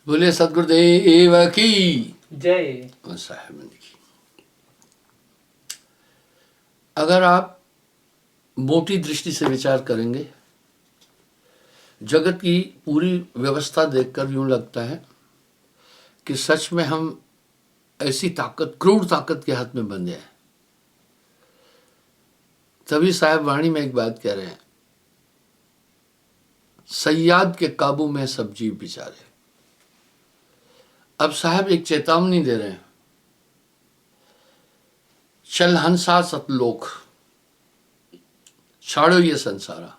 बोले सदगुरुदेव की जय। साहब की। अगर आप मोटी दृष्टि से विचार करेंगे, जगत की पूरी व्यवस्था देखकर यूं लगता है कि सच में हम ऐसी ताकत, क्रूर ताकत के हाथ में बंधे हैं। तभी साहब वाणी में एक बात कह रहे हैं, सयाद के काबू में सब जीव बेचारे। अब साहब एक चेतावनी दे रहे हैं, चल हंसा सतलोक, छाड़ो ये संसारा।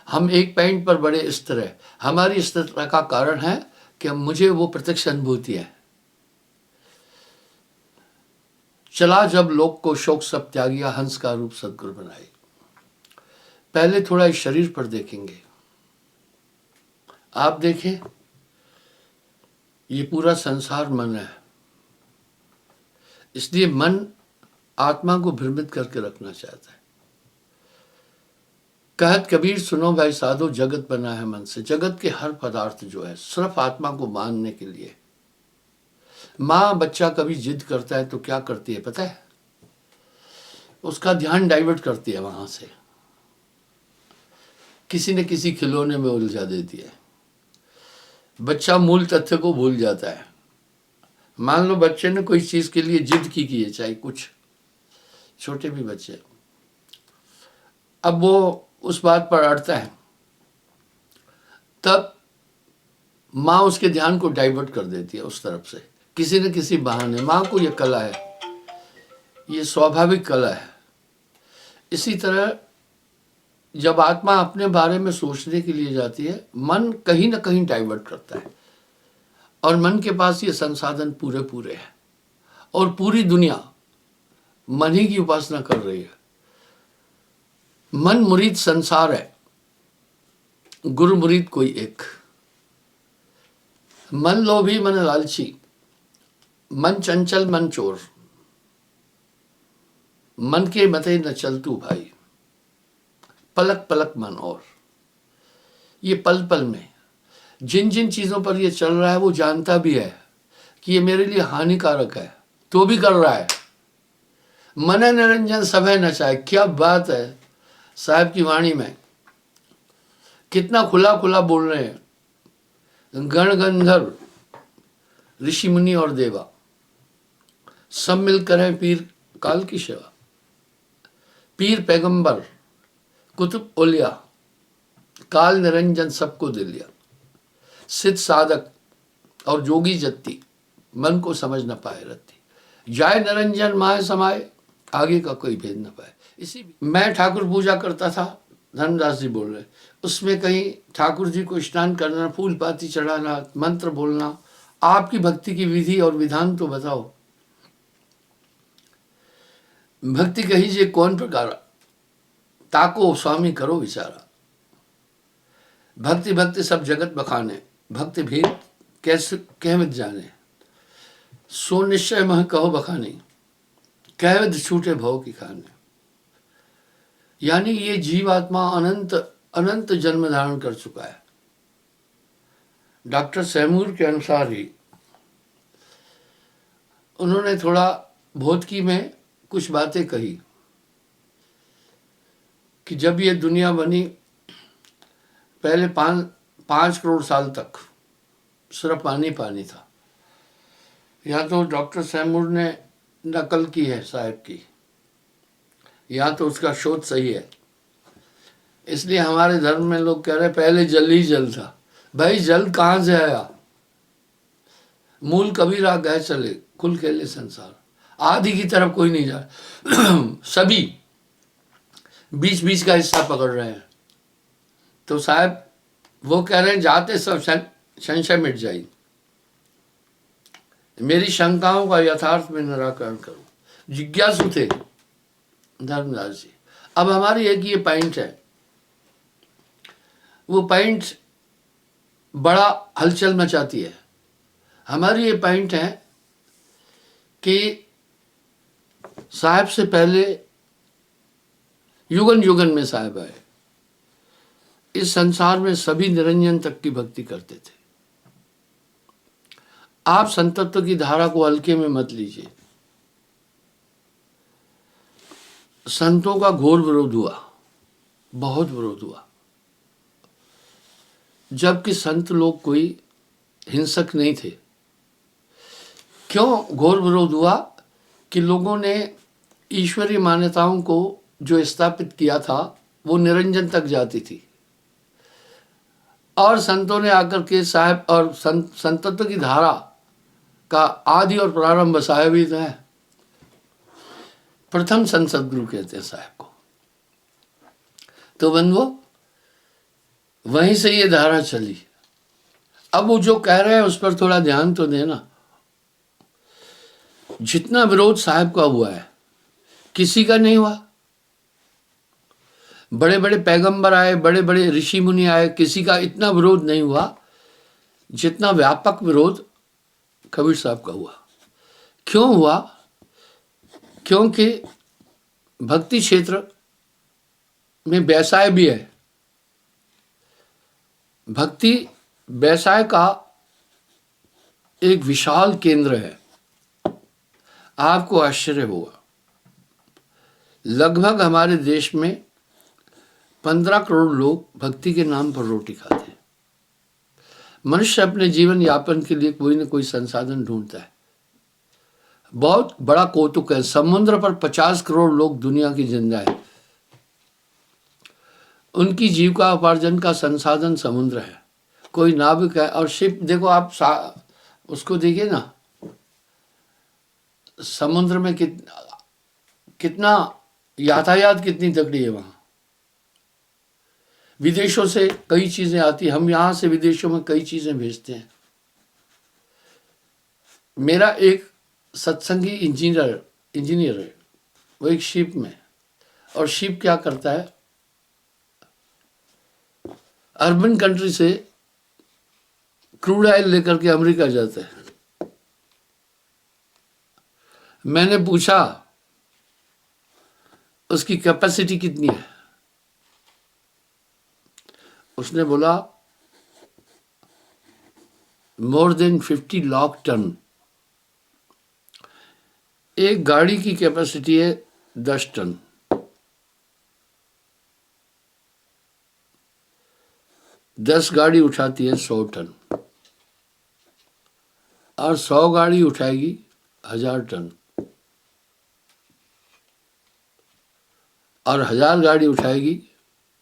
हम एक पॉइंट पर बड़े स्थिर है। हमारी स्थिरता का कारण है कि मुझे वो प्रत्यक्ष अनुभूति है। चला जब लोक को शोक सब त्यागिया, हंस का रूप सदगुरु बनाए। पहले थोड़ा इस शरीर पर देखेंगे। आप देखें, ये पूरा संसार मन है। इसलिए मन आत्मा को भ्रमित करके रखना चाहता है। कहत कबीर सुनो भाई साधो, जगत बना है मन से। जगत के हर पदार्थ जो है सिर्फ आत्मा को मानने के लिए। माँ बच्चा कभी जिद करता है तो क्या करती है पता है? उसका ध्यान डाइवर्ट करती है वहां से, किसी न किसी खिलौने में उलझा देती है। बच्चा मूल तथ्य को भूल जाता है। मान लो बच्चे ने कोई चीज के लिए जिद की है, चाहे कुछ, छोटे भी बच्चे, अब वो उस बात पर अड़ता है, तब माँ उसके ध्यान को डाइवर्ट कर देती है उस तरफ से, किसी न किसी बहाने। माँ को यह कला है, ये स्वाभाविक कला है। इसी तरह जब आत्मा अपने बारे में सोचने के लिए जाती है, मन कहीं ना कहीं डाइवर्ट करता है। और मन के पास ये संसाधन पूरे पूरे हैं, और पूरी दुनिया मन ही की उपासना कर रही है। मन मुरीद संसार है, गुरु मुरीद कोई एक। मन लोभी मन लालची, मन चंचल मन चोर, मन के मते न चल तू भाई, पलक पलक मन और। ये पल पल में जिन जिन चीजों पर ये चल रहा है वो जानता भी है कि ये मेरे लिए हानिकारक है, तो भी कर रहा है। मन निरंजन सभय नचाए। क्या बात है साहब की वाणी में, कितना खुला खुला बोल रहे हैं। गण गंधर्व, ऋषि मुनि और देवा सब मिल करें पीर काल की सेवा। पीर पैगंबर कुतुब ओलिया, काल निरंजन सबको दे लिया। सिद्ध साधक और जोगी जत्ती, मन को समझ न पाए रत्ती। जाय निरंजन माय समाये, आगे का कोई भेद न पाए। इसी मैं ठाकुर पूजा करता था, धर्मदास जी बोल रहे, उसमें कहीं ठाकुर जी को स्नान करना, फूल पाती चढ़ाना, मंत्र बोलना, आपकी भक्ति की विधि और विधान तो बताओ। भक्ति कहीजिए कौन प्रकार, ताको स्वामी करो विचारा। भक्ति भक्ति सब जगत बखाने, भक्ति भेद कैसे कहविद जाने। सो निश्चय मह कहो बखानी, कहविद छूटे भव की खाने। यानी ये जीवात्मा अनंत अनंत जन्म धारण कर चुका है। डॉक्टर सैमूर के अनुसार ही उन्होंने थोड़ा भौतिकी में कुछ बातें कही कि जब ये दुनिया बनी, पहले 5 करोड़ साल तक सिर्फ पानी पानी था। या तो डॉक्टर सैमूर ने नकल की है साहब की, या तो उसका शोध सही है। इसलिए हमारे धर्म में लोग कह रहे पहले जल ही जल था। भाई जल कहाँ से आया? मूल कबीरा गए चले, खुल खेले संसार। आदि की तरफ कोई नहीं जा सभी बीच बीच का हिस्सा पकड़ रहे हैं। तो साहब वो कह रहे हैं जाते सब संशय मिट जाए। मेरी शंकाओं का यथार्थ में निराकरण करो। जिज्ञासु थे धर्मदास जी। अब हमारी एक ये पॉइंट है, वो पॉइंट बड़ा हलचल मचाती है। हमारी ये पॉइंट है कि साहब से पहले युगन युगन में साहब आए। इस संसार में सभी निरंजन तक की भक्ति करते थे। आप संतत्व की धारा को हल्के में मत लीजिए। संतों का घोर विरोध हुआ, बहुत विरोध हुआ, जबकि संत लोग कोई हिंसक नहीं थे। क्यों घोर विरोध हुआ? कि लोगों ने ईश्वरीय मान्यताओं को जो स्थापित किया था वो निरंजन तक जाती थी, और संतों ने आकर के साहब और संतत्व की धारा का आदि और प्रारंभ साहब ही तो है। प्रथम संत सदगुरु कहते हैं साहब को। तो बंधुओं, वहीं से ये धारा चली। अब वो जो कह रहे हैं उस पर थोड़ा ध्यान तो देना। जितना विरोध साहब का हुआ है, किसी का नहीं हुआ। बड़े बड़े पैगंबर आए, बड़े बड़े ऋषि मुनि आए, किसी का इतना विरोध नहीं हुआ जितना व्यापक विरोध कबीर साहब का हुआ। क्यों हुआ? क्योंकि भक्ति क्षेत्र में व्यवसाय भी है। भक्ति व्यवसाय का एक विशाल केंद्र है। आपको आश्चर्य होगा, लगभग हमारे देश में 15 करोड़ लोग भक्ति के नाम पर रोटी खाते हैं। मनुष्य अपने जीवन यापन के लिए कोई न कोई संसाधन ढूंढता है। बहुत बड़ा कौतुक है, समुद्र पर 50 करोड़ लोग दुनिया की जिंदा है। उनकी जीविका उपार्जन का संसाधन समुद्र है। कोई नाविक है और शिप, देखो आप उसको देखिए ना, समुद्र में कितना यातायात कितनी तगड़ी है। वहां विदेशों से कई चीजें आती, हम यहां से विदेशों में कई चीजें भेजते हैं। मेरा एक सत्संगी इंजीनियर है, वो एक शिप में, और शिप क्या करता है, अर्बन कंट्री से क्रूड ऑयल लेकर के अमेरिका जाता है। मैंने पूछा उसकी कैपेसिटी कितनी है, उसने बोला मोर देन 50 लाख टन। एक गाड़ी की कैपेसिटी है 10 टन। 10 गाड़ी उठाती है 100 टन, और 100 गाड़ी उठाएगी 1000 टन, और 1000 गाड़ी उठाएगी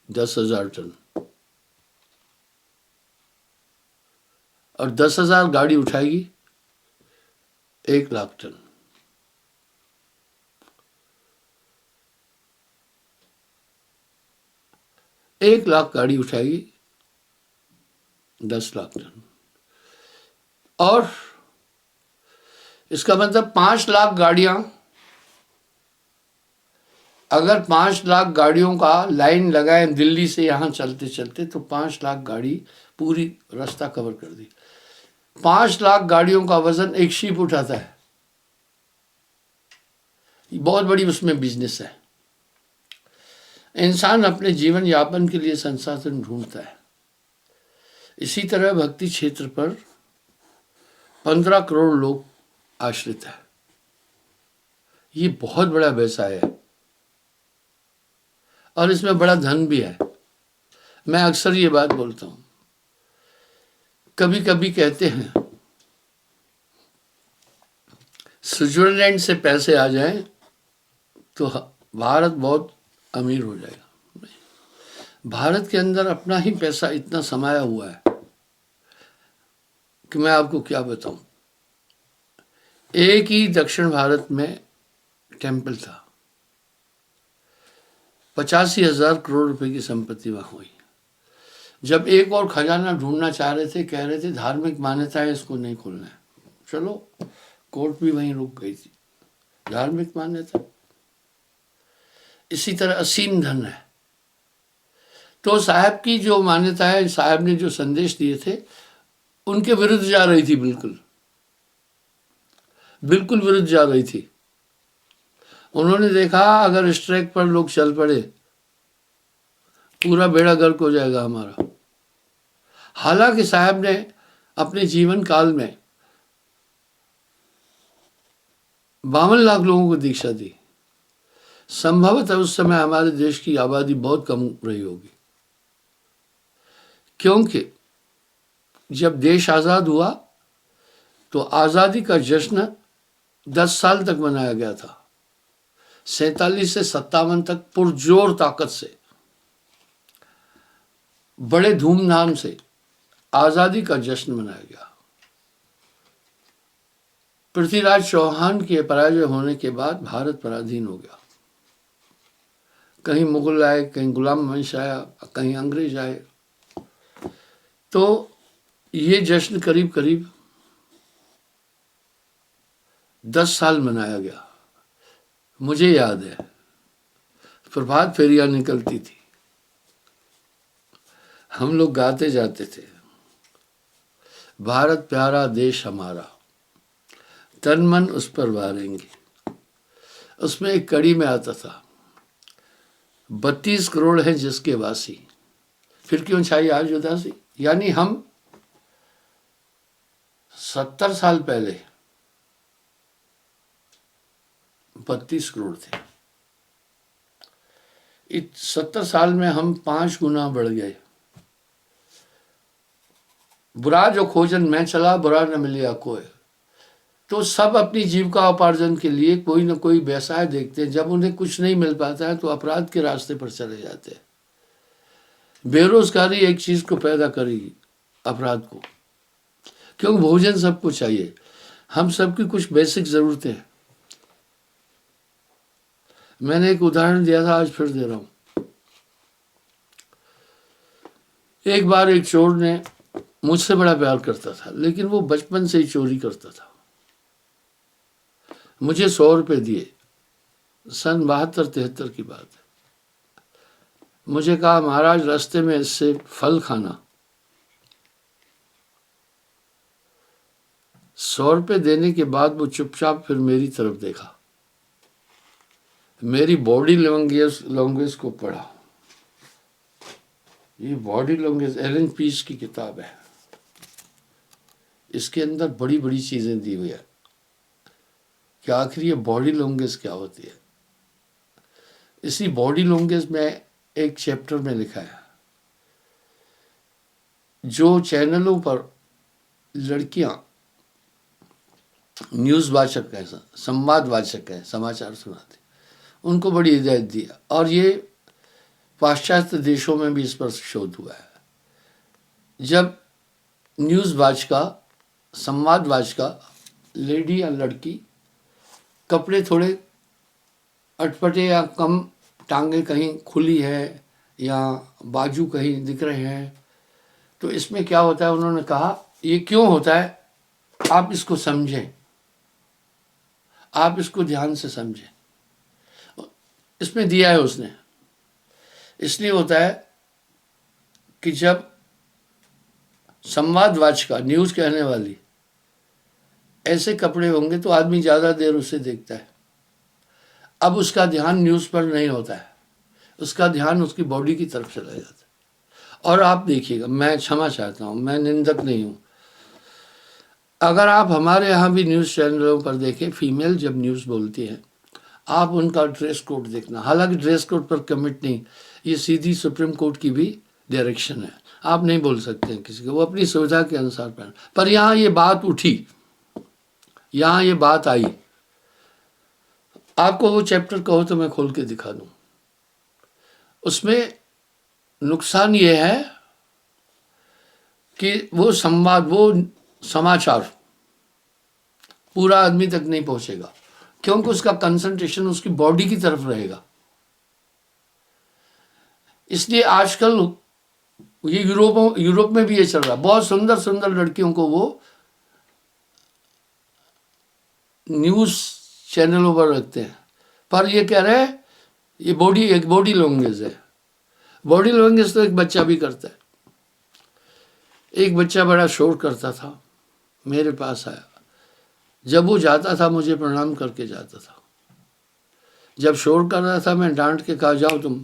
10,000 टन, और 10,000 गाड़ी उठाएगी 1 लाख टन। एक लाख गाड़ी उठाएगी 10 लाख टन, और इसका मतलब 5 लाख गाड़ियां, अगर 5 लाख गाड़ियों का लाइन लगाए दिल्ली से यहां चलते चलते, तो 5 लाख गाड़ी पूरी रास्ता कवर कर दी। 5 लाख गाड़ियों का वजन एक शिप उठाता है। बहुत बड़ी उसमें बिजनेस है। इंसान अपने जीवन यापन के लिए संसाधन ढूंढता है। इसी तरह भक्ति क्षेत्र पर 15 करोड़ लोग आश्रित है। ये बहुत बड़ा व्यवसाय है, और इसमें बड़ा धन भी है। मैं अक्सर ये बात बोलता हूं, कभी कभी कहते हैं स्विट्जरलैंड से पैसे आ जाएं तो भारत बहुत अमीर हो जाएगा। भारत के अंदर अपना ही पैसा इतना समाया हुआ है कि मैं आपको क्या बताऊं। एक ही दक्षिण भारत में टेम्पल था, 85,000 करोड़ रुपए की संपत्ति वहां हुई। जब एक और खजाना ढूंढना चाह रहे थे, कह रहे थे धार्मिक मान्यता है, इसको नहीं खोलना है। चलो, कोर्ट भी वहीं रुक गई थी, धार्मिक मान्यता। इसी तरह असीम धन है। तो साहब की जो मान्यता है, साहब ने जो संदेश दिए थे, उनके विरुद्ध जा रही थी, बिल्कुल विरुद्ध जा रही थी। उन्होंने देखा अगर इस ट्रैक पर लोग चल पड़े, पूरा बेड़ा गर्क हो जाएगा हमारा। हालांकि साहब ने अपने जीवन काल में 52 लाख लोगों को दीक्षा दी। संभवतः उस समय हमारे देश की आबादी बहुत कम रही होगी, क्योंकि जब देश आज़ाद हुआ तो आज़ादी का जश्न 10 साल तक मनाया गया था। 47 से 57 तक पुरजोर ताकत से, बड़े धूमधाम से आज़ादी का जश्न मनाया गया। पृथ्वीराज चौहान के पराजय होने के बाद भारत पराधीन हो गया। कहीं मुगल आए, कहीं गुलाम वंश आया, कहीं अंग्रेज आए। तो ये जश्न करीब करीब 10 साल मनाया गया। मुझे याद है प्रभात फेरियां निकलती थी, हम लोग गाते जाते थे, भारत प्यारा देश हमारा, तन मन उस पर वारेंगे। उसमें एक कड़ी में आता था, 32 करोड़ हैं जिसके वासी, फिर क्यों छाई आज उदासी। यानी हम 70 साल पहले 32 करोड़ थे, इस 70 साल में हम 5 गुना बढ़ गए। बुरा जो खोजन मैं चला, बुरा न मिलिया कोई। तो सब अपनी जीविका उपार्जन के लिए कोई ना कोई व्यवसाय देखते हैं। जब उन्हें कुछ नहीं मिल पाता है तो अपराध के रास्ते पर चले जाते हैं। बेरोजगारी एक चीज को पैदा करेगी, अपराध को, क्योंकि भोजन सबको चाहिए, हम सबकी कुछ बेसिक जरूरतें हैं। मैंने एक उदाहरण दिया था, आज फिर दे रहा हूं। एक बार एक चोर ने मुझसे बड़ा प्यार करता था, लेकिन वो बचपन से ही चोरी करता था। मुझे 100 रुपये दिए, सन 72-73 की बात है। मुझे कहा, महाराज रास्ते में इससे फल खाना। 100 रुपये देने के बाद वो चुपचाप फिर मेरी तरफ देखा, मेरी बॉडी लैंग्वेज को पढ़ा। ये बॉडी लैंग्वेज एलन पीस की किताब है, इसके अंदर बड़ी बड़ी चीजें दी हुई है कि आखिर ये बॉडी लैंग्वेज क्या होती है। इसी बॉडी लैंग्वेज में एक चैप्टर में लिखा है, जो चैनलों पर लड़कियां न्यूज वाचक है, संवाद वाचक है, समाचार सुनाती, उनको बड़ी हिदायत दी। और ये पाश्चात्य देशों में भी इस पर शोध हुआ है। जब न्यूज वाचिका, संवाद वाचिका, लेडी या लड़की, कपड़े थोड़े अटपटे या कम, टांगे कहीं खुली है या बाजू कहीं दिख रहे हैं, तो इसमें क्या होता है, उन्होंने कहा ये क्यों होता है, आप इसको समझें, आप इसको ध्यान से समझें। इसमें दिया है उसने, इसलिए होता है कि जब संवाद वाचिका, न्यूज कहने वाली, ऐसे कपड़े होंगे तो आदमी ज्यादा देर उसे देखता है। अब उसका ध्यान न्यूज पर नहीं होता है, उसका ध्यान उसकी बॉडी की तरफ चला जाता है। और आप देखिएगा, मैं क्षमा चाहता हूं, मैं निंदक नहीं हूं, अगर आप हमारे यहाँ भी न्यूज चैनलों पर देखें, फीमेल जब न्यूज बोलती है, आप उनका ड्रेस कोड देखना। हालांकि ड्रेस कोड पर कमिट नहीं, ये सीधी सुप्रीम कोर्ट की भी डायरेक्शन है, आप नहीं बोल सकते हैं किसी को, वो अपनी सुविधा के अनुसार पहन। पर यहाँ ये बात उठी, यहाँ ये बात आई, आपको वो चैप्टर कहो तो मैं खोल के दिखा दूं। उसमें नुकसान ये है कि वो संवाद, वो समाचार पूरा आदमी तक नहीं पहुंचेगा, क्योंकि उसका कंसंट्रेशन उसकी बॉडी की तरफ रहेगा। इसलिए आजकल ये यूरोप में भी ये चल रहा है, बहुत सुंदर सुंदर लड़कियों को वो न्यूज चैनलों पर रखते हैं, पर ये कह रहे हैं ये एक बॉडी लैंग्वेज है। बॉडी लैंग्वेज तो एक बच्चा भी करता है। एक बच्चा बड़ा शोर करता था, मेरे पास आया, जब वो जाता था मुझे प्रणाम करके जाता था। जब शोर कर रहा था मैं डांट के कहा, जाओ तुम।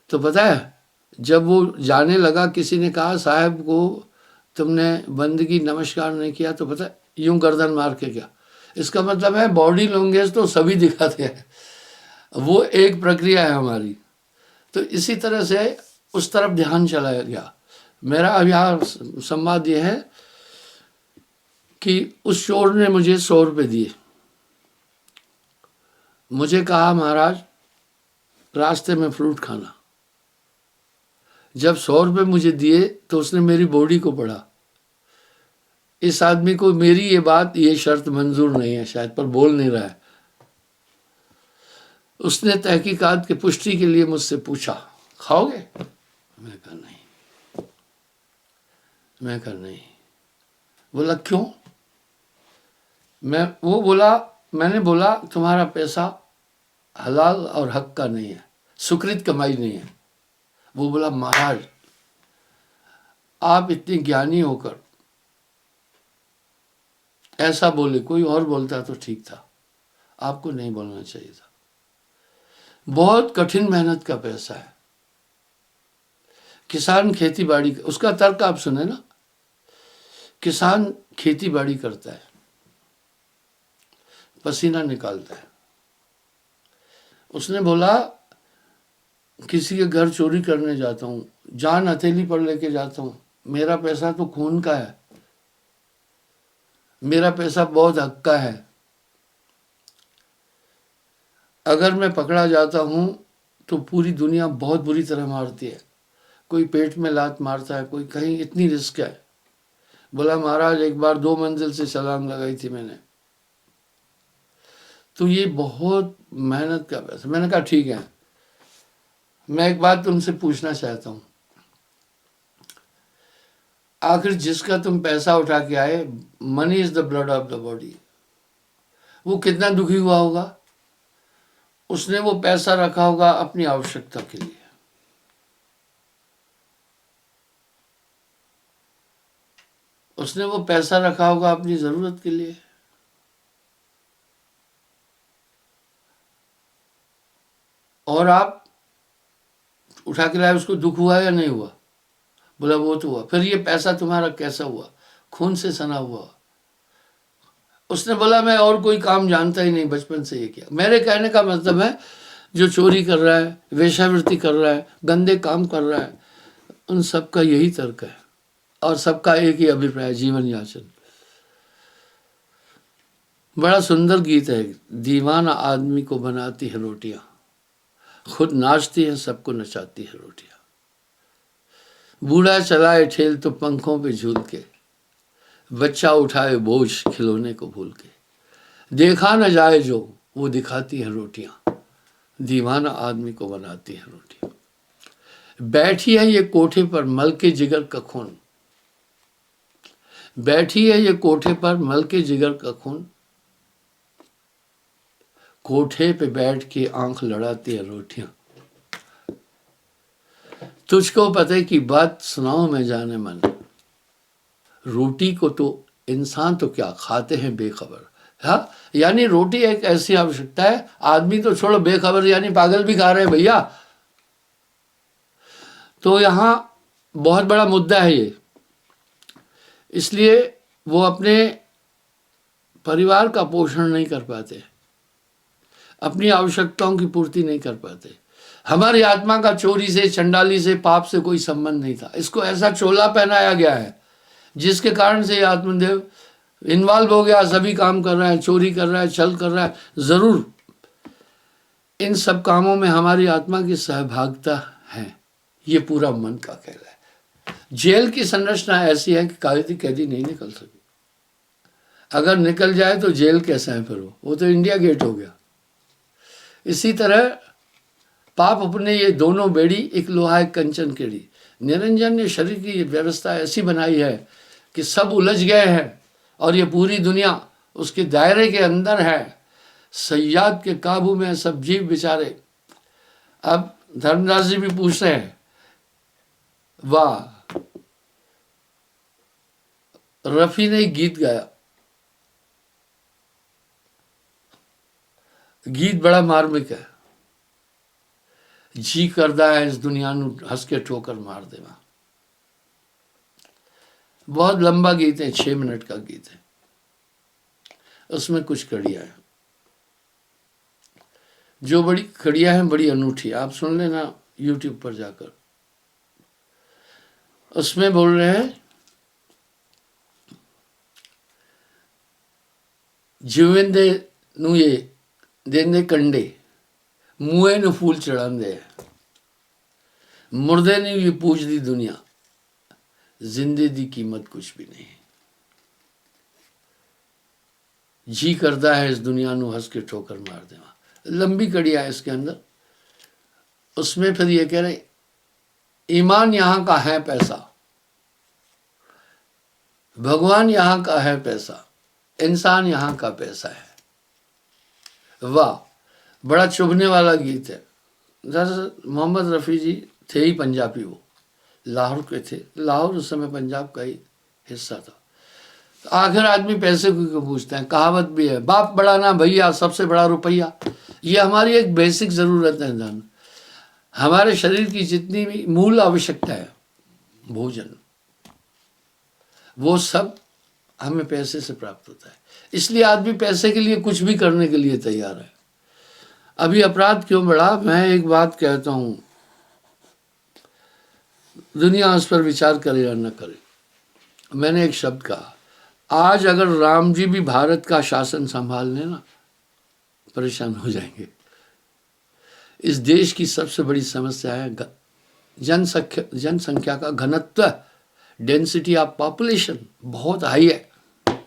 तो पता है, जब वो जाने लगा, किसी ने कहा साहब को तुमने बंदगी नमस्कार नहीं किया, तो पता है यूं गर्दन मार के क्या, इसका मतलब है बॉडी लैंग्वेज तो सभी दिखाते हैं, वो एक प्रक्रिया है हमारी। तो इसी तरह से उस तरफ ध्यान चला गया मेरा। अब यहाँ संवाद ये है कि उस चोर ने मुझे 100 रुपये दिए। मुझे कहा महाराज रास्ते में फ्रूट खाना। जब 100 रुपये मुझे दिए तो उसने मेरी बॉडी को पढ़ा। इस आदमी को मेरी ये बात, ये शर्त मंजूर नहीं है शायद, पर बोल नहीं रहा है। उसने तहकीकात की पुष्टि के लिए मुझसे पूछा खाओगे? मैं कहा नहीं। मैं कहा नहीं। बोला क्यों? मैंने बोला तुम्हारा पैसा हलाल और हक का नहीं है, सुकृत कमाई नहीं है। वो बोला महाराज आप इतने ज्ञानी होकर ऐसा बोले, कोई और बोलता तो ठीक था, आपको नहीं बोलना चाहिए था। बहुत कठिन मेहनत का पैसा है। किसान खेती बाड़ी, उसका तर्क आप सुने ना, किसान खेती बाड़ी करता है, पसीना निकालता है। उसने बोला किसी के घर चोरी करने जाता हूँ, जान हथेली पर लेके जाता हूँ, मेरा पैसा तो खून का है, मेरा पैसा बहुत हक का है। अगर मैं पकड़ा जाता हूँ तो पूरी दुनिया बहुत बुरी तरह मारती है, कोई पेट में लात मारता है, कोई कहीं, इतनी रिस्क है। बोला महाराज एक बार 2 मंजिल से छलांग लगाई थी मैंने, तो ये बहुत मेहनत का पैसा। मैंने कहा ठीक है, मैं एक बात तुमसे पूछना चाहता हूँ, आखिर जिसका तुम पैसा उठा के आए, money is the blood of the body, वो कितना दुखी हुआ होगा? उसने वो पैसा रखा होगा अपनी आवश्यकता के लिए, उसने वो पैसा रखा होगा अपनी जरूरत के लिए। और आप उठा के लाए, उसको दुख हुआ या नहीं हुआ? बोला वो तो हुआ। फिर ये पैसा तुम्हारा कैसा हुआ? खून से सना हुआ। उसने बोला मैं और कोई काम जानता ही नहीं, बचपन से ये किया। मेरे कहने का मतलब है जो चोरी कर रहा है, वेश्यावृत्ति कर रहा है, गंदे काम कर रहा है, उन सबका यही तर्क है और सबका एक ही अभिप्राय, जीवन याचन। बड़ा सुंदर गीत है, दीवाना आदमी को बनाती है रोटियां, खुद नाचती है सबको नचाती है रोटियां। बूढ़ा चलाए ठेल तो पंखों पे झूल के, बच्चा उठाए बोझ खिलौने को भूल के, देखा न जाए जो वो दिखाती है रोटियां, दीवाना आदमी को बनाती है रोटियां। बैठी है ये कोठे पर मल के जिगर का खून, बैठी है ये कोठे पर मल के जिगर का खून, कोठे पे बैठ के आंख लड़ाती है रोटियां। तुझको पते की बात सुनाओ मैं जाने मन, रोटी को तो इंसान तो क्या खाते हैं बेखबर। हाँ, यानी रोटी एक ऐसी आवश्यकता है, आदमी तो छोड़ो, बेखबर यानी पागल भी खा रहे हैं भैया। तो यहाँ बहुत बड़ा मुद्दा है ये। इसलिए वो अपने परिवार का पोषण नहीं कर पाते, अपनी आवश्यकताओं की पूर्ति नहीं कर पाते। हमारी आत्मा का चोरी से, चंडाली से, पाप से कोई संबंध नहीं था। इसको ऐसा चोला पहनाया गया है जिसके कारण से आत्मदेव इन्वॉल्व हो गया, सभी काम कर रहा है, चोरी कर रहा है, छल कर रहा है। जरूर इन सब कामों में हमारी आत्मा की सहभागिता है, ये पूरा मन का कहना है। जेल की संरचना ऐसी है कि कैदी नहीं निकल सके। अगर निकल जाए तो जेल कैसा है फिर? वो तो इंडिया गेट हो गया। इसी तरह पाप अपने ये दोनों बेड़ी, एक लोहा एक कंचन केड़ी। निरंजन ने शरीर की व्यवस्था ऐसी बनाई है कि सब उलझ गए हैं और ये पूरी दुनिया उसके दायरे के अंदर है, सयाद के काबू में सब जीव बेचारे। अब धर्मदास जी भी पूछ रहे हैं, वाह, रफी ने गीत गाया, गीत बड़ा मार्मिक है। जी करदा है इस दुनिया नू हंस के ठोकर मार देवा। बहुत लंबा गीत है, 6 मिनट का गीत है। उसमें कुछ कड़ियाँ हैं, जो बड़ी कड़ियाँ हैं बड़ी अनूठी, आप सुन लेना यूट्यूब पर जाकर। उसमें बोल रहे हैं जीवेंदे नू ये देंदे कंडे, मुए ਨੂੰ फूल चढ़ांदे है, मुर्दे ने भी पूछ दी दुनिया, जिंदे दी कीमत कुछ भी नहीं। जी करता है इस दुनिया नू हंस के ठोकर मार देवा। लंबी कड़िया है इसके अंदर। उसमें फिर ये कह रहे ईमान यहाँ का है पैसा, भगवान यहाँ का है पैसा, इंसान यहाँ का पैसा है। वाह, बड़ा चुभने वाला गीत है। दरअसल मोहम्मद रफ़ी जी थे ही पंजाबी, वो लाहौर के थे। लाहौर उस समय पंजाब का ही हिस्सा था। आखिर आदमी पैसे को क्यों पूछते हैं, कहावत भी है, बाप बड़ा ना भैया, सबसे बड़ा रुपया। ये हमारी एक बेसिक ज़रूरत है धन। हमारे शरीर की जितनी भी मूल आवश्यकता है, भोजन, वो सब हमें पैसे से प्राप्त होता है। इसलिए आदमी पैसे के लिए कुछ भी करने के लिए तैयार है। अभी अपराध क्यों बढ़ा, मैं एक बात कहता हूँ, दुनिया उस पर विचार करे या न करे। मैंने एक शब्द कहा, आज अगर राम जी भी भारत का शासन संभाल लें ना, परेशान हो जाएंगे। इस देश की सबसे बड़ी समस्या है जनसंख्या का घनत्व, डेंसिटी ऑफ पॉपुलेशन बहुत हाई है।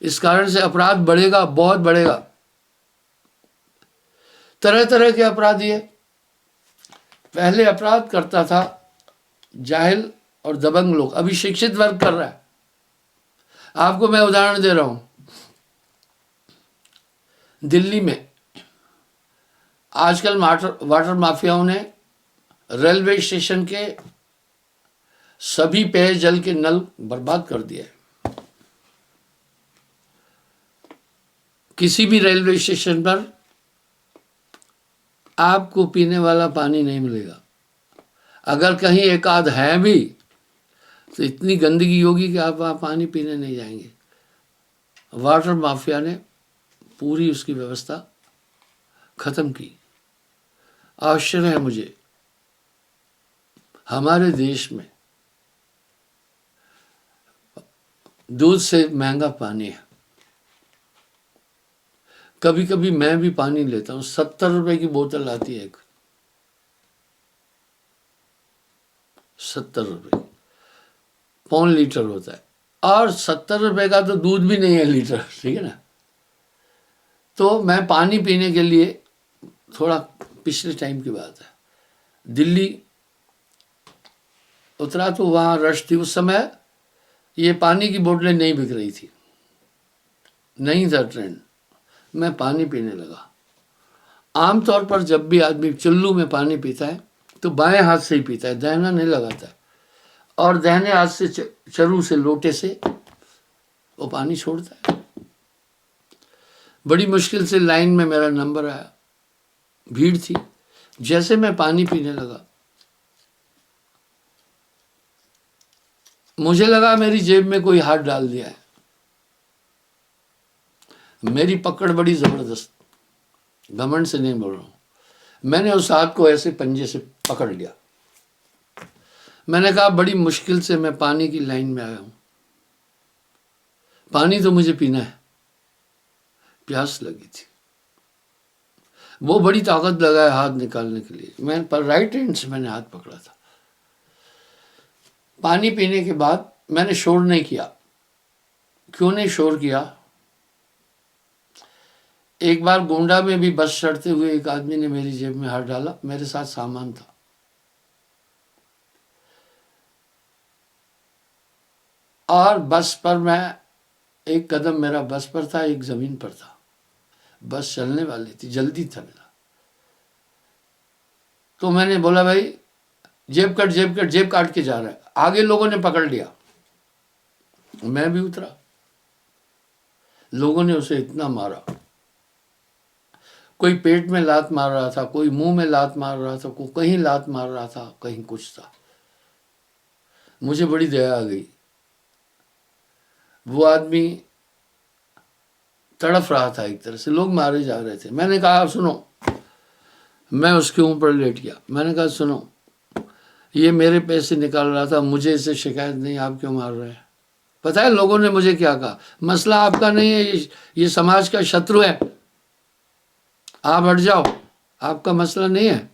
इस कारण से अपराध बढ़ेगा, बहुत बढ़ेगा। तरह तरह के अपराधी है। पहले अपराध करता था जाहिल और दबंग लोग, अभी शिक्षित वर्ग कर रहा है। आपको मैं उदाहरण दे रहा हूं, दिल्ली में आजकल वाटर माफियाओं ने रेलवे स्टेशन के सभी पेयजल के नल बर्बाद कर दिए। किसी भी रेलवे स्टेशन पर आपको पीने वाला पानी नहीं मिलेगा। अगर कहीं एक आध है भी तो इतनी गंदगी होगी कि आप वहाँ पानी पीने नहीं जाएंगे। वाटर माफिया ने पूरी उसकी व्यवस्था खत्म की। आश्चर्य है मुझे, हमारे देश में दूध से महंगा पानी है। कभी कभी मैं भी पानी लेता हूँ, 70 रुपए की बोतल आती है एक, 70 रुपए, पौन लीटर होता है। और 70 रुपए का तो दूध भी नहीं है लीटर, ठीक है ना। तो मैं पानी पीने के लिए, थोड़ा पिछले टाइम की बात है, दिल्ली उतरा तो वहाँ रश थी। उस समय ये पानी की बोतलें नहीं बिक रही थी, नहीं था ट्रेंड। मैं पानी पीने लगा। आमतौर पर जब भी आदमी चुल्लू में पानी पीता है तो बाएं हाथ से ही पीता है, दाहिना नहीं लगाता है। और दाहिने हाथ से चरू से, लोटे से वो पानी छोड़ता है। बड़ी मुश्किल से लाइन में मेरा नंबर आया, भीड़ थी। जैसे मैं पानी पीने लगा, मुझे लगा मेरी जेब में कोई हाथ डाल दिया है। मेरी पकड़ बड़ी जबरदस्त, घमंड से नहीं बोल रहा हूं। मैंने उस हाथ को ऐसे पंजे से पकड़ लिया। मैंने कहा बड़ी मुश्किल से मैं पानी की लाइन में आया हूं, पानी तो मुझे पीना है, प्यास लगी थी। वो बड़ी ताकत लगाया हाथ निकालने के लिए। मैं पर राइट हैंड से मैंने हाथ पकड़ा था। पानी पीने के बाद मैंने शोर नहीं किया। क्यों नहीं शोर किया? एक बार गोंडा में भी बस चढ़ते हुए एक आदमी ने मेरी जेब में हाथ डाला। मेरे साथ सामान था। और बस पर मैं, एक कदम मेरा बस पर था, एक जमीन पर था। बस चलने वाली थी, जल्दी था मेरा। तो मैंने बोला भाई जेब कट, जेब कट, जेब काट के जा रहा है। आगे लोगों ने पकड़ लिया, मैं भी उतरा। लोगों ने उसे इतना मारा, कोई पेट में लात मार रहा था, कोई मुंह में लात मार रहा था, कोई कहीं लात मार रहा था, कहीं कुछ था। मुझे बड़ी दया आ गई। वो आदमी तड़फ रहा था एक तरह से, लोग मारे जा रहे थे। मैंने कहा सुनो, मैं उसके ऊपर लेट गया। मैंने कहा सुनो, ये मेरे पैसे निकाल रहा था, मुझे इससे शिकायत नहीं, आप क्यों मार रहे हैं? पता है लोगों ने मुझे क्या कहा? मसला आपका नहीं है, ये समाज का शत्रु है, आप हट जाओ, आपका मसला नहीं है।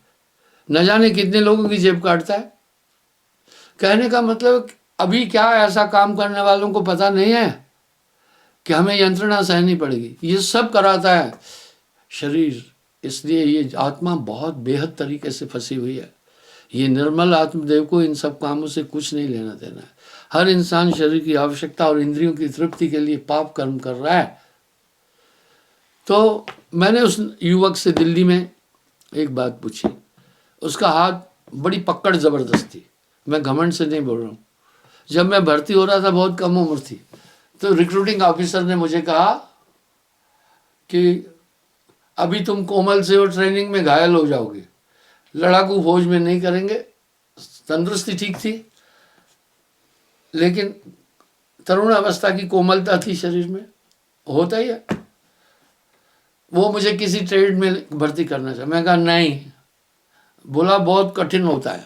न जाने कितने लोगों की जेब काटता है। कहने का मतलब अभी क्या ऐसा काम करने वालों को पता नहीं है कि हमें यंत्रणा सहनी पड़ेगी। ये सब कराता है शरीर। इसलिए ये आत्मा बहुत बेहद तरीके से फंसी हुई है। ये निर्मल आत्मदेव को इन सब कामों से कुछ नहीं लेना देना है। हर इंसान शरीर की आवश्यकता और इंद्रियों की तृप्ति के लिए पाप कर्म कर रहा है। तो मैंने उस युवक से दिल्ली में एक बात पूछी। उसका हाथ बड़ी पकड़ जबरदस्त थी। मैं घमंड से नहीं बोल रहा हूँ। जब मैं भर्ती हो रहा था, बहुत कम उम्र थी, तो रिक्रूटिंग ऑफिसर ने मुझे कहा कि अभी तुम कोमल से हो, ट्रेनिंग में घायल हो जाओगे, लड़ाकू फौज में नहीं करेंगे। तंदुरुस्ती ठीक थी, लेकिन तरुण अवस्था की कोमलता थी शरीर में, होता ही है। वो मुझे किसी ट्रेड में भर्ती करना चाहिए। मैं कहा नहीं। बोला बहुत कठिन होता है,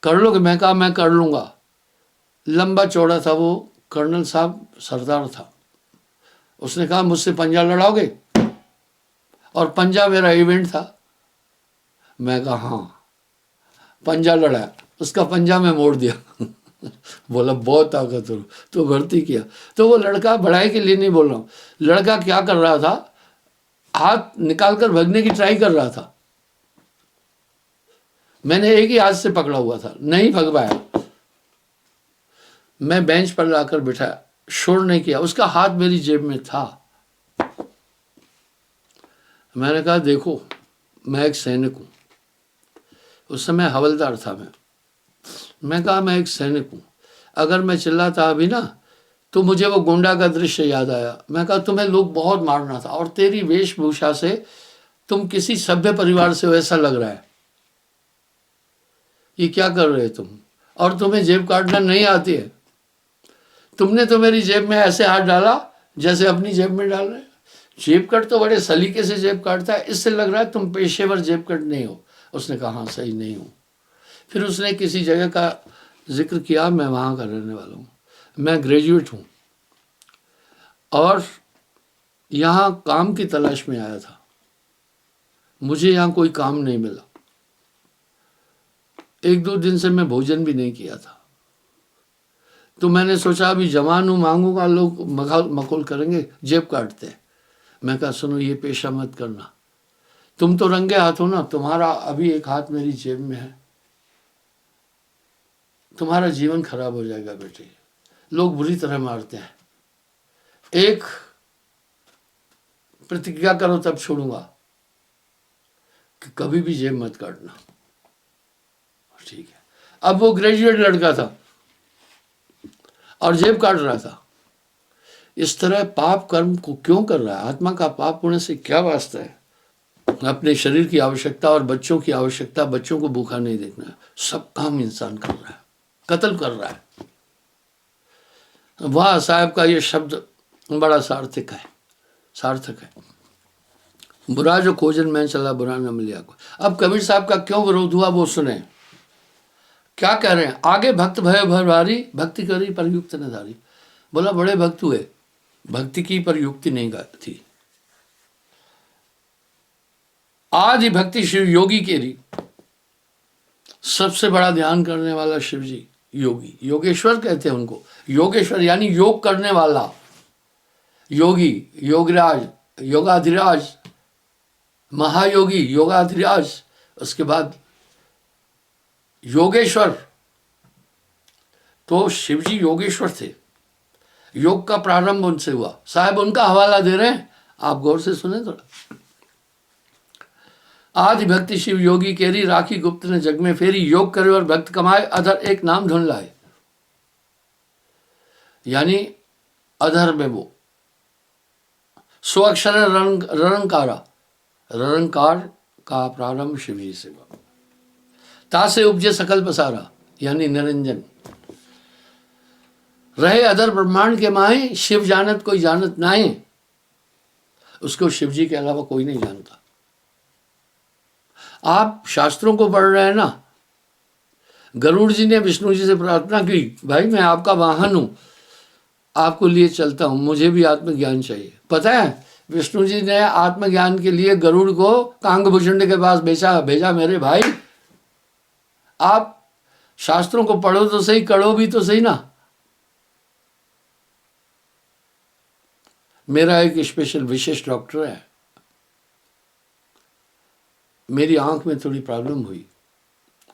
कर लोगे? मैं कहा मैं कर लूँगा। लंबा चौड़ा था वो, कर्नल साहब, सरदार था। उसने कहा मुझसे पंजा लड़ाओगे? और पंजा मेरा इवेंट था। मैं कहा हाँ। पंजा लड़ा, उसका पंजा में मोड़ दिया। बोला बहुत ताकतवर, तो भर्ती किया। तो वो लड़का, बढ़ाई के लिए नहीं बोल रहा हूँ, लड़का क्या कर रहा था, हाथ निकालकर भगने की ट्राई कर रहा था। मैंने एक ही हाथ से पकड़ा हुआ था, नहीं भग पाया। मैं बेंच पर लाकर बिठाया, शोर नहीं किया। उसका हाथ मेरी जेब में था। मैंने कहा देखो, मैं एक सैनिक हूँ। उस समय हवलदार था मैं कहा मैं एक सैनिक हूँ। अगर मैं चिल्लाता अभी ना, तो मुझे वो गुंडा का दृश्य याद आया। मैं कहा तुम्हें लोग बहुत मारना था, और तेरी वेशभूषा से तुम किसी सभ्य परिवार से हो ऐसा लग रहा है। ये क्या कर रहे तुम? और तुम्हें जेब काटना नहीं आती है। तुमने तो मेरी जेब में ऐसे हाथ डाला जैसे अपनी जेब में डाल रहे। जेब कट तो बड़े सलीके से जेब काटता है, इससे लग रहा है तुम पेशेवर जेब कट नहीं हो। उसने कहा हाँ सही नहीं हूँ। फिर उसने किसी जगह का जिक्र किया, मैं वहाँ का रहने वाला हूँ, मैं ग्रेजुएट हूँ और यहाँ काम की तलाश में आया था। मुझे यहाँ कोई काम नहीं मिला। 1-2 दिन से मैं भोजन भी नहीं किया था। तो मैंने सोचा अभी जवान हूँ, मांगूंगा, लोग मखौल करेंगे, जेब काटते हैं। मैं कहा सुनो, ये पेशा मत करना। तुम तो रंगे हाथ हो ना, तुम्हारा अभी एक हाथ मेरी जेब में है, तुम्हारा जीवन खराब हो जाएगा बेटे। लोग बुरी तरह मारते हैं। एक प्रतिज्ञा करो तब छोड़ूंगा कि कभी भी जेब मत काटना। ठीक है। अब वो ग्रेजुएट लड़का था और जेब काट रहा था। इस तरह पाप कर्म को क्यों कर रहा है? आत्मा का पाप होने से क्या वास्ता है? अपने शरीर की आवश्यकता और बच्चों की आवश्यकता, बच्चों को भूखा नहीं देखना है। सब काम इंसान कर रहा है, कत्ल कर रहा है। वाह साहब का ये शब्द बड़ा सार्थक है। बुरा जो खोजन में चला, बुरा न मिलिया को। अब कबीर साहब का क्यों विरोध हुआ वो सुने। क्या कह रहे हैं आगे? भक्त भय भरभारी, भक्ति करी पर युक्त न धारी। बोला बड़े भक्त हुए, भक्ति की पर युक्ति नहीं थी। आदि भक्ति शिव योगी केरी। सबसे बड़ा ध्यान करने वाला शिव जी, योगी, योगेश्वर कहते हैं उनको। योगेश्वर यानी योग करने वाला, योगी, योगराज, योगाधिराज, महायोगी, योगाधिराज। उसके बाद योगेश्वर। तो शिवजी योगेश्वर थे। योग का प्रारंभ उनसे हुआ। साहब उनका हवाला दे रहे हैं, आप गौर से सुने थोड़ा। आदि भक्ति शिव योगी केरी, राखी गुप्त ने जग में फेरी। योग करे और भक्त कमाए, अधर एक नाम ढूंढ लाए। यानी अधर में वो सो अक्षर ररंकारा, ररंकार का प्रारंभ शिव जी से हुआ। ता से उपजे सकल पसारा, यानी निरंजन। रहे अदर ब्रह्मांड के माहे, शिव जानत कोई जानत नाहे। उसको शिव जी के अलावा कोई नहीं जानता। आप शास्त्रों को पढ़ रहे हैं ना, गरुड़ जी ने विष्णु जी से प्रार्थना की, भाई मैं आपका वाहन हूं, आपको लिए चलता हूं, मुझे भी आत्मज्ञान चाहिए। पता है विष्णु जी ने आत्मज्ञान के लिए गरुड़ को कांगभूषण के पास भेजा मेरे भाई, आप शास्त्रों को पढ़ो तो सही, करो भी तो सही ना। मेरा एक स्पेशल विशेष डॉक्टर है, मेरी आंख में थोड़ी प्रॉब्लम हुई,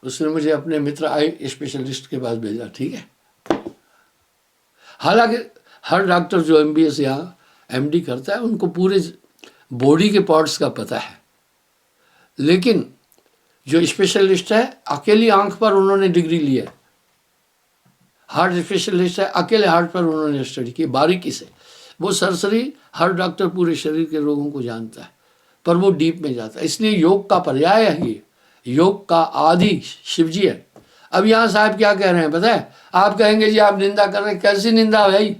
उसने मुझे अपने मित्र आई स्पेशलिस्ट के पास भेजा, ठीक है। हालांकि हर डॉक्टर जो MBS या MD करता है उनको पूरे बॉडी के पार्ट्स का पता है, लेकिन जो स्पेशलिस्ट है अकेली आंख पर उन्होंने डिग्री ली है, हार्ट स्पेशलिस्ट है, अकेले हार्ट पर उन्होंने स्टडी की बारीकी से। वो सरसरी हर डॉक्टर पूरे शरीर के रोगों को जानता है, पर वो डीप में जाता है। इसलिए योग का पर्याय है ये, योग का आदि शिवजी है। अब यहाँ साहब क्या कह रहे हैं पता है? आप कहेंगे जी आप निंदा कर रहे हैं, कैसी निंदा भाई?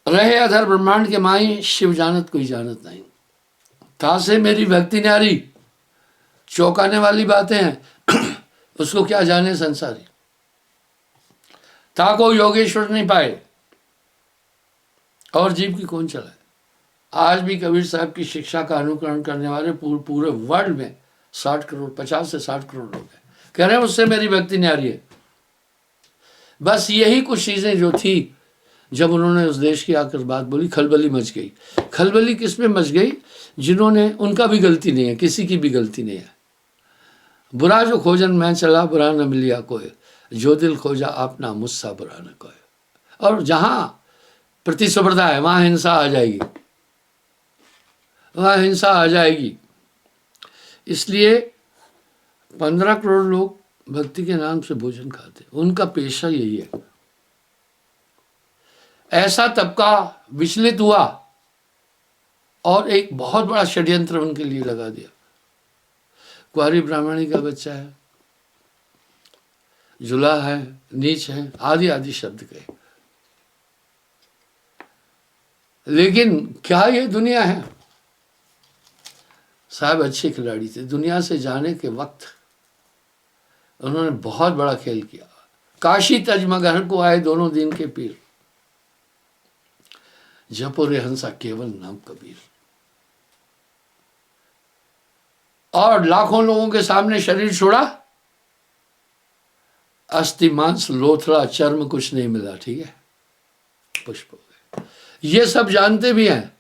रहे अधर ब्रह्मांड के माई, शिव जानत कोई जानत नहीं। था से मेरी भक्ति न्यारी, चौंकाने वाली बातें हैं। उसको क्या जाने संसारी, था को योगेश्वर नहीं पाए और जीव की कौन चलाए। आज भी कबीर साहब की शिक्षा का अनुकरण करने वाले पूरे वर्ल्ड में 60 करोड़ 50 से 60 करोड़ लोग हैं। कह रहे हैं उससे मेरी भक्ति न्यारी है। बस यही कुछ चीजें जो थी, जब उन्होंने उस देश की आकर बात बोली, खलबली मच गई। खलबली किस में मच गई? जिन्होंने, उनका भी गलती नहीं है, किसी की भी गलती नहीं है। बुरा जो खोजन मैं चला, बुरा न मिलिया कोई, जो दिल खोजा अपना मुझसा बुरा न कोई। और जहां प्रतिस्पर्धा है वहां हिंसा आ जाएगी, वहां हिंसा आ जाएगी। इसलिए 15 करोड़ लोग भक्ति के नाम से भोजन खाते, उनका पेशा यही है। ऐसा तबका विचलित हुआ और एक बहुत बड़ा षड्यंत्र उनके लिए लगा दिया। कुंवारी ब्राह्मणी का बच्चा है, जुला है, नीच है, आदि आदि शब्द कहे। लेकिन क्या ये दुनिया है? साहब अच्छे खिलाड़ी थे, दुनिया से जाने के वक्त उन्होंने बहुत बड़ा खेल किया। काशी तजमगहर को आए दोनों दिन के पीर, जपो रे हंसा केवल नाम कबीर। और लाखों लोगों के सामने शरीर छोड़ा, अस्थि मांस लोथड़ा चर्म कुछ नहीं मिला, ठीक है, पुष्प हो गए। ये सब जानते भी हैं,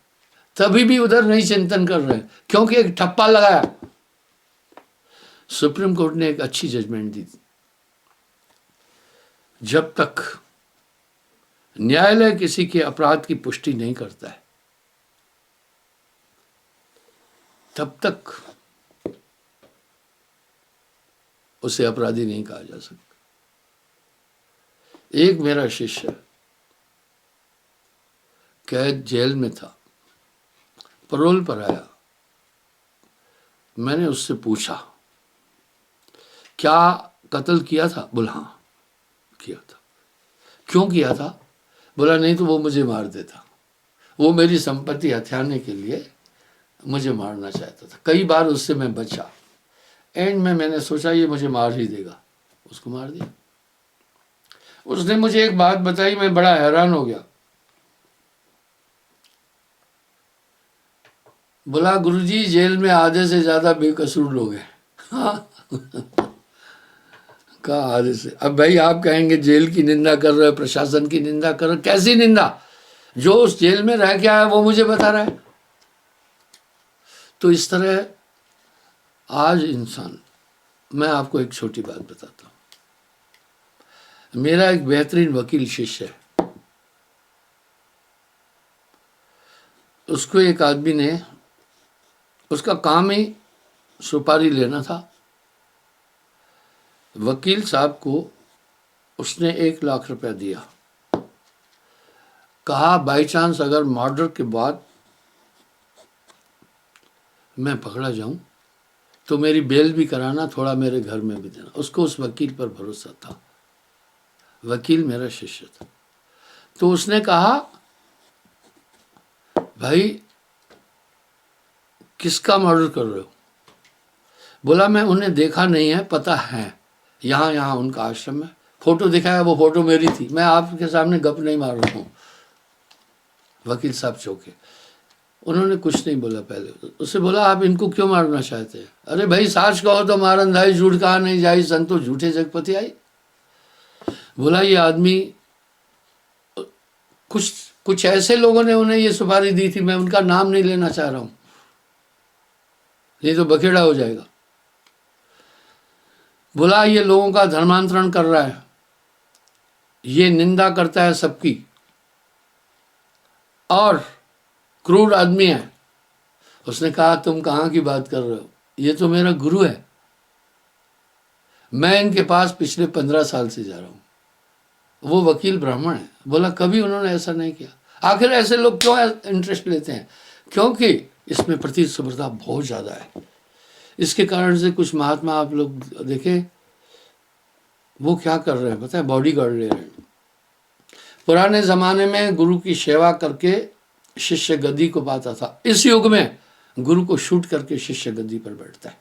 तभी भी उधर नहीं चिंतन कर रहे हैं, क्योंकि एक ठप्पा लगाया। सुप्रीम कोर्ट ने एक अच्छी जजमेंट दी, जब तक न्यायालय किसी के अपराध की पुष्टि नहीं करता है, तब तक उसे अपराधी नहीं कहा जा सकता। एक मेरा शिष्य कैद जेल में था, परोल पर आया। मैंने उससे पूछा क्या कत्ल किया था? बोला हाँ किया था। क्यों किया था? बोला नहीं तो वो मुझे मार देता, वो मेरी संपत्ति हथियाने के लिए मुझे मारना चाहता था। कई बार उससे मैं बचा, एंड में मैंने सोचा ये मुझे मार ही देगा, उसको मार दिया। उसने मुझे एक बात बताई, मैं बड़ा हैरान हो गया। बोला गुरुजी जेल में आधे से ज्यादा बेकसूर लोग हैं। हाँ कहा आधे से। अब भाई आप कहेंगे जेल की निंदा कर रहे हो, प्रशासन की निंदा कर रहे हो, कैसी निंदा? जो उस जेल में रह के आया वो मुझे बता रहा है। तो इस तरह आज इंसान, मैं आपको एक छोटी बात बताता हूं। मेरा एक बेहतरीन वकील शिष्य है, उसको एक आदमी ने, उसका काम ही सुपारी लेना था। वकील साहब को उसने 1 लाख रुपया दिया, कहा बाई चांस अगर मर्डर के बाद मैं पकड़ा जाऊं तो मेरी बेल भी कराना, थोड़ा मेरे घर में भी देना। उसको उस वकील पर भरोसा था। वकील मेरा शिष्य था। तो उसने कहा, भाई किसका मर्डर कर रहे हो? बोला, मैं उन्हें देखा नहीं है, पता है यहाँ यहाँ उनका आश्रम है। फोटो दिखाया, वो फोटो मेरी थी। मैं आपके सामने गप नहीं मार रहा हूँ। वकील साहब चौके। उन्होंने कुछ नहीं बोला। पहले उससे बोला, आप इनको क्यों मारना चाहते हैं? अरे भाई, साच कहो तो मारन धाई, झूठ कहा नहीं जाई, संतो झूठे जगपति आई। बोला, ये आदमी, कुछ ऐसे लोगों ने उन्हें ये सुपारी दी थी, मैं उनका नाम नहीं लेना चाह रहा हूं, नहीं तो बखेड़ा हो जाएगा। बोला, ये लोगों का धर्मांतरण कर रहा है, ये निंदा करता है सबकी, और क्रूर आदमी है। उसने कहा, तुम कहाँ की बात कर रहे हो? ये तो मेरा गुरु है, मैं इनके पास पिछले 15 साल से जा रहा हूँ। वो वकील ब्राह्मण है। बोला, कभी उन्होंने ऐसा नहीं किया। आखिर ऐसे लोग क्यों इंटरेस्ट लेते हैं? क्योंकि इसमें प्रतिस्पर्धा बहुत ज़्यादा है। इसके कारण से कुछ महात्मा, आप लोग देखें, वो क्या कर रहे हैं पता है? बॉडी गार्ड ले रहे हैं। पुराने ज़माने में गुरु की सेवा करके शिष्य गद्दी को पाता था। इस युग में गुरु को शूट करके शिष्य गद्दी पर बैठता है।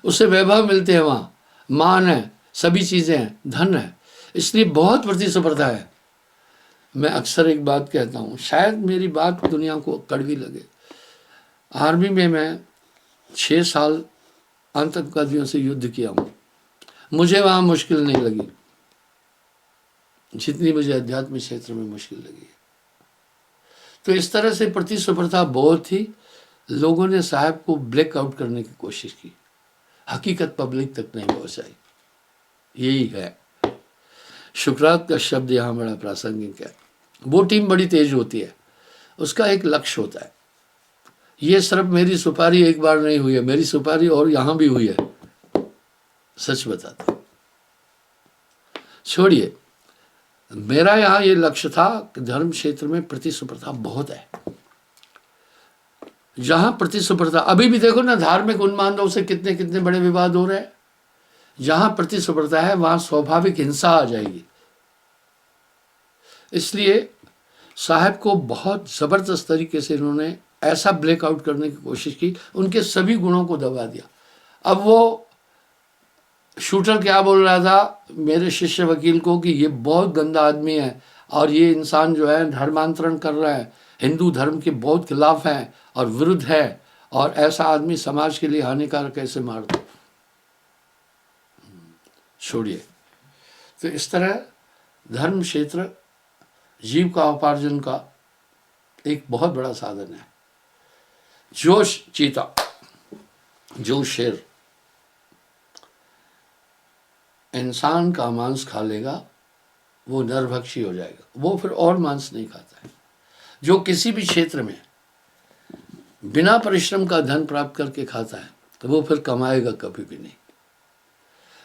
उससे वैभव मिलते हैं, वहाँ मान है, सभी चीज़ें हैं, धन है। इसलिए बहुत प्रतिस्पर्धा है। मैं अक्सर एक बात कहता हूँ, शायद मेरी बात दुनिया को कड़वी लगे। आर्मी में मैं 6 साल आतंकवादियों से युद्ध किया हूँ। मुझे वहाँ मुश्किल नहीं लगी जितनी मुझे आध्यात्मिक क्षेत्र में मुश्किल लगी है। तो इस तरह से प्रतिस्पर्धा बहुत थी। लोगों ने साहब को ब्लैक आउट करने की कोशिश की, हकीकत पब्लिक तक नहीं पहुंचाई। यही है। शुक्रात का शब्द यहाँ बड़ा प्रासंगिक है। वो टीम बड़ी तेज होती है, उसका एक लक्ष्य होता है। ये सिर्फ मेरी सुपारी एक बार नहीं हुई है, मेरी सुपारी और यहाँ भी हुई है, सच बताता। छोड़िए, मेरा यहाँ ये लक्ष्य था कि धर्म क्षेत्र में प्रतिस्पर्धा बहुत है। जहाँ प्रतिस्पर्धा, अभी भी देखो ना, धार्मिक उन्मादों से कितने कितने बड़े विवाद हो रहे हैं। जहाँ प्रतिस्पर्धा है वहाँ स्वाभाविक हिंसा आ जाएगी। इसलिए साहब को बहुत ज़बरदस्त तरीके से इन्होंने ऐसा ब्लैकआउट करने की कोशिश की, उनके सभी गुणों को दबा दिया। अब वो शूटर क्या बोल रहा था मेरे शिष्य वकील को कि ये बहुत गंदा आदमी है और ये इंसान जो है धर्मांतरण कर रहा है, हिंदू धर्म के बहुत खिलाफ है और विरुद्ध है, और ऐसा आदमी समाज के लिए हानिकारक, कैसे मार दो। छोड़िए। तो इस तरह धर्म क्षेत्र जीव का उपार्जन का एक बहुत बड़ा साधन है। जो चीता, जो शेर इंसान का मांस खा लेगा वो नरभक्षी हो जाएगा, वो फिर और मांस नहीं खाता है। जो किसी भी क्षेत्र में बिना परिश्रम का धन प्राप्त करके खाता है तो वो फिर कमाएगा कभी भी नहीं।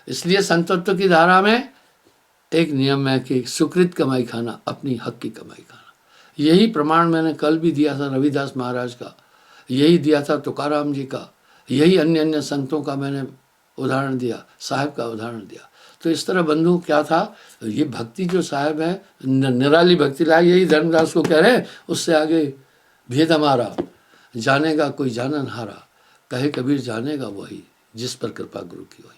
इसलिए संतत्व की धारा में एक नियम है कि सुकृत कमाई खाना, अपनी हक की कमाई खाना। यही प्रमाण मैंने कल भी दिया था रविदास महाराज का, यही दिया था तुकाराम जी का, यही अन्य अन्य संतों का मैंने उदाहरण दिया, साहब का उदाहरण दिया। तो इस तरह बंधु क्या था, ये भक्ति जो साहब है निराली भक्ति ला, यही धर्मदास को कह रहे हैं, उससे आगे भेद हमारा, जानेगा कोई जानन हारा, कहे कबीर जानेगा वही जिस पर कृपा गुरु की हुई।